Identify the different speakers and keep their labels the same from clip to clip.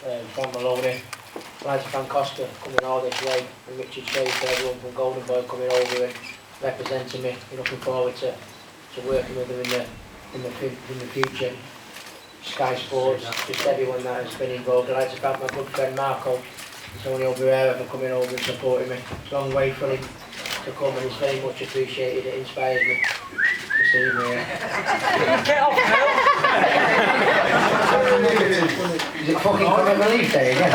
Speaker 1: Frank Maloney. I'd like to thank Oscar coming all this way, and Richard Schaefer, everyone from Golden Boy coming over and representing me. I'm looking forward to working with them in the future. Sky Sports, just everyone that has been involved. I'd like to thank my good friend Marco, Antonio Barrera, for coming over and supporting me. It's a long way for him to come, and it's very much appreciated. It inspires me to see him here.
Speaker 2: Get off now!
Speaker 1: Is it fucking comic relief day again?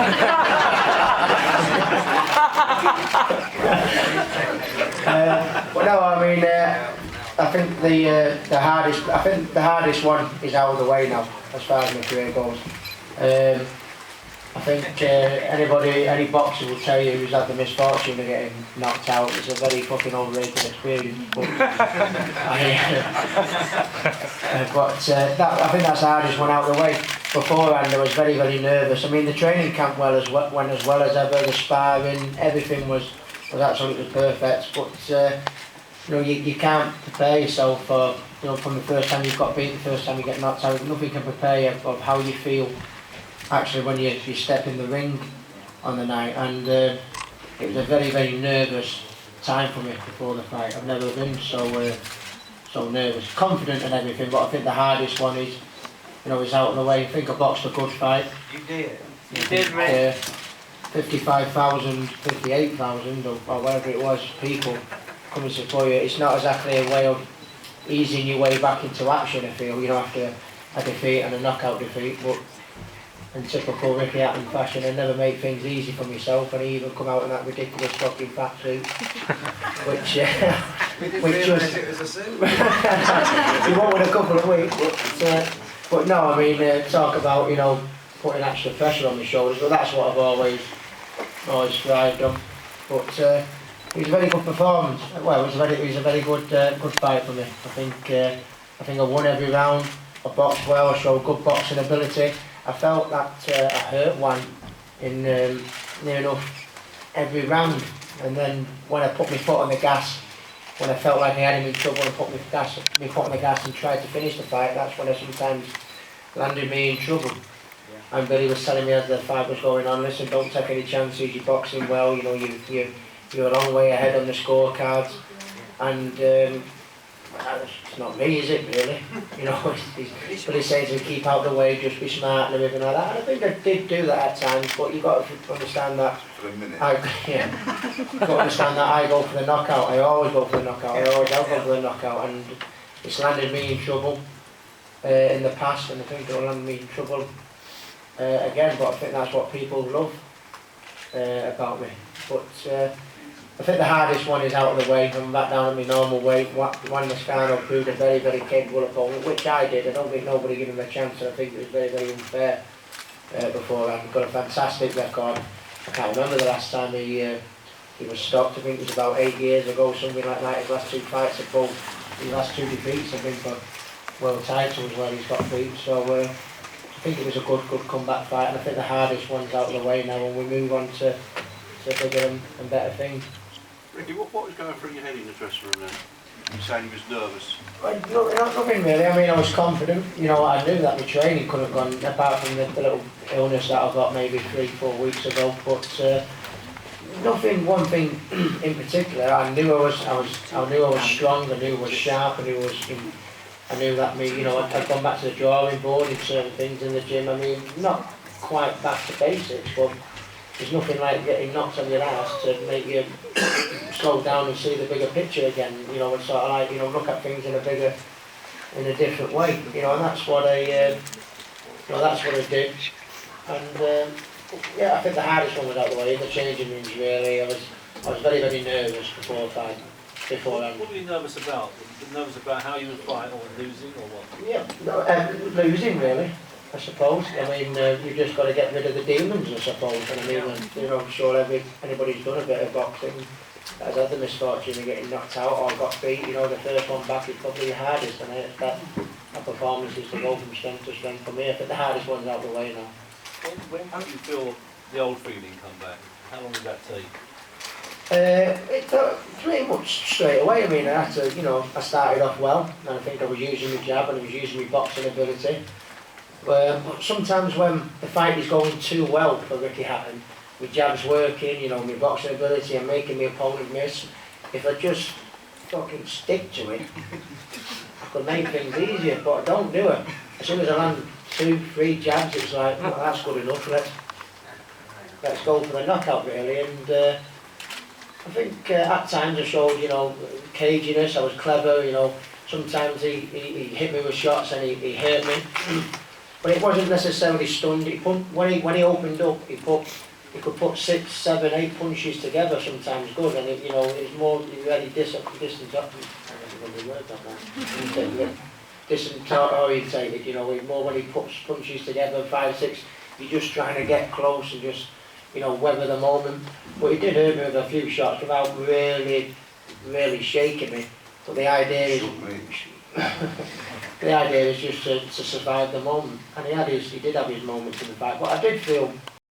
Speaker 1: But no, I mean, I think the hardest one is out of the way now, as far as my career goes. I think any boxer will tell you who's had the misfortune of getting knocked out. It's a very fucking overrated experience. But, I think that's the hardest one out of the way. Beforehand, I was very, very nervous. I mean, the training camp went as well as ever. The sparring, everything was absolutely perfect. But you can't prepare yourself for from the first time you've got beat, the first time you get knocked out. Nothing can prepare you of how you feel actually when you step in the ring on the night. And it was a very, very nervous time for me before the fight. I've never been so nervous, confident and everything. But I think the hardest one is is out of the way. I think I boxed a good fight.
Speaker 2: You did. You did, mate.
Speaker 1: 55,000, 58,000 or whatever it was, people coming to support you. It's not exactly a way of easing your way back into action, I feel, after a defeat and a knockout defeat. But in typical Ricky Hatton fashion, I never make things easy for myself, and I even come out in that ridiculous fucking fat suit, which just
Speaker 2: it was a suit.
Speaker 1: you won't in a couple of weeks. But no, I mean, talk about putting extra pressure on my shoulders, but that's what I've always thrived on. But it was a very good performance. Well, it was a very good fight for me. I think I won every round. I boxed well. I showed good boxing ability. I felt that I hurt one in near enough every round, and then when I put my foot on the gas, when I felt like I had him in trouble and put my foot on the gas and tried to finish the fight, that's when I sometimes landed me in trouble. And Billy was telling me as the fight was going on, listen, don't take any chances, you're boxing well, you're a long way ahead on the scorecards, and it's not me, is it, really? But he says to keep out the way, just be smart and everything like that. And I think I did do that at times, but you've got to understand that.
Speaker 3: For a minute.
Speaker 1: You've got to understand that I go for the knockout. I always go for the knockout. I always have gone for the knockout, and it's landed me in trouble in the past, and I think it'll land me in trouble again. But I think that's what people love about me. But I think the hardest one is out of the way. I'm back down at my normal weight. Juan Lazcano proved a very, very capable opponent, which I did. I don't think nobody gave him a chance, and I think it was very, very unfair before. I've got a fantastic record. I can't remember the last time he was stopped. I think it was about 8 years ago, something like that. His last two fights are both, his last two defeats, I think, for world titles where he's got beat. So I think it was a good comeback fight, and I think the hardest one's out of the way now, and we move on to bigger and better things.
Speaker 3: Ricky, what was going through your head in the dressing room then? You saying you was nervous?
Speaker 1: Nothing really. I mean, I was confident. I knew that my training couldn't have gone, apart from the little illness that I got maybe 3-4 weeks ago. But nothing. One thing in particular. I knew I was strong. I knew I was sharp. I knew that I'd gone back to the drawing board in certain things in the gym. I mean, not quite back to basics, but there's nothing like getting knocked on your ass to make you slow down and see the bigger picture again, and sort of like, look at things in a different way, and that's what I did. And I think the hardest one was out of the way, the changing rooms really. I was very, very nervous before the fight.
Speaker 4: What were you nervous about? Nervous about how you would fight, or losing, or what?
Speaker 1: Yeah, losing really. I suppose. I mean, you've just got to get rid of the demons, I suppose. And I mean, I'm sure anybody's done a bit of boxing has had the misfortune of getting knocked out or got beat. The first one back is probably the hardest, and I expect that performance is to go from strength to strength for me. I think the hardest one's out of the way now.
Speaker 4: When did you feel the old feeling come back? How long did that take?
Speaker 1: It pretty much straight away. I mean, I had to, I started off well, and I think I was using my jab and I was using my boxing ability. But sometimes when the fight is going too well for Ricky Hatton, my jab's working, you know, my boxing ability and making my opponent miss, if I just fucking stick to it, I could make things easier, but I don't do it. As soon as I land 2, 3 jabs, it's like, well, that's good enough, let's go for the knockout really. And I think at times I showed, you know, caginess, I was clever, you know, sometimes he hit me with shots and he hurt me. But it wasn't necessarily stunned. When he opened up, he could put 6, 7, 8 punches together sometimes good, and it, you know, it's more really disorientated, you know, more when he puts punches together, 5, 6, you're just trying to get close and just, you know, weather the moment. But he did hurt me with a few shots without really shaking me. But the idea is, the idea is just to survive the moment. And he did have his moments in the fight. But I did feel